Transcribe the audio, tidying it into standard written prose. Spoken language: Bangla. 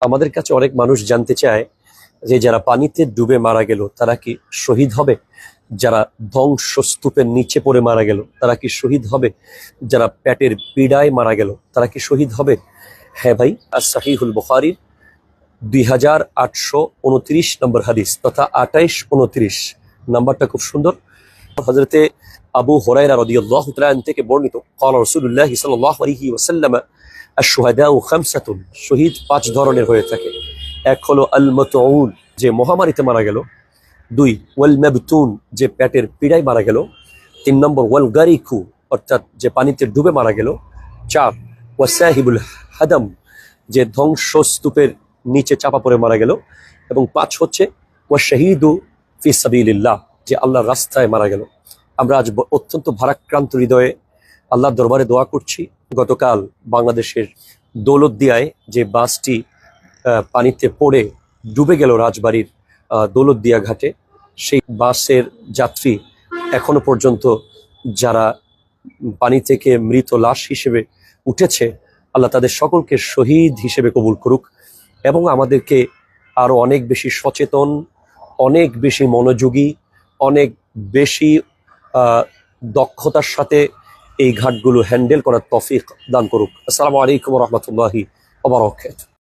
আমাদের কাছে অনেক মানুষ জানতে চায় যে যারা পানিতে ডুবে মারা গেল তারা কি শহীদ হবে, যারা ধ্বংসস্তূপের নিচে পড়ে মারা গেল তারা কি শহীদ হবে, যারা পেটের পীড়ায় মারা গেল তারা কি শহীদ হবে? হ্যাঁ ভাই, as-সাহিহুল বুখারীর 2829 নম্বর হাদিস তথা 2829 নাম্বারটা খুব সুন্দর। হযরতে আবু হুরায়রা রাদিয়াল্লাহু তাআলা থেকে বর্ণিত, ক্বালা রাসূলুল্লাহ সাল্লাল্লাহু আলাইহি ওয়াসাল্লাম আশ-শুহাদাউ খামসাতুন, শহীদ 5 ধরনের হয়ে থাকে। এক হলো আল মাতউন, যে মহামারীতে মারা গেল। 2 ওয়াল মাবতুন, যে পেটের পীড়ায় মারা গেল। 3 নম্বর ওয়াল গারিকু, অর্থাৎ যে পানিতে ডুবে মারা গেল। 4 ওয়াসাহিবুল হাদাম, যে ধ্বংসস্তূপের নিচে চাপা পড়ে মারা গেল। এবং 5 হচ্ছে ওয়াশাহিদু ফি সাবিলিল্লাহ, যে আল্লাহর রাস্তায় মারা গেল। আমরা আজ অত্যন্ত ভারাক্রান্ত হৃদয়ে আল্লাহর দরবারে দোয়া করছি। গতকাল বাংলাদেশের দৌলতদিয়ায় যে বাসটি পানিতে পড়ে ডুবে গেল রাজবাড়ির দৌলতদিয়া ঘাটে, সেই বাসের যাত্রী এখনো পর্যন্ত যারা পানি থেকে মৃত লাশ হিসেবে উঠেছে, আল্লাহ তাদের সকলকে শহীদ হিসেবে কবুল করুক এবং আমাদেরকে আরো অনেক বেশি সচেতন, অনেক বেশি মনোযোগী, অনেক বেশি দক্ষতার সাথে এই ঘাটগুলো হ্যান্ডেল করার তৌফিক দান করুক। আসসালামু আলাইকুম ওয়া রাহমাতুল্লাহি ওয়া বারাকাতুহু।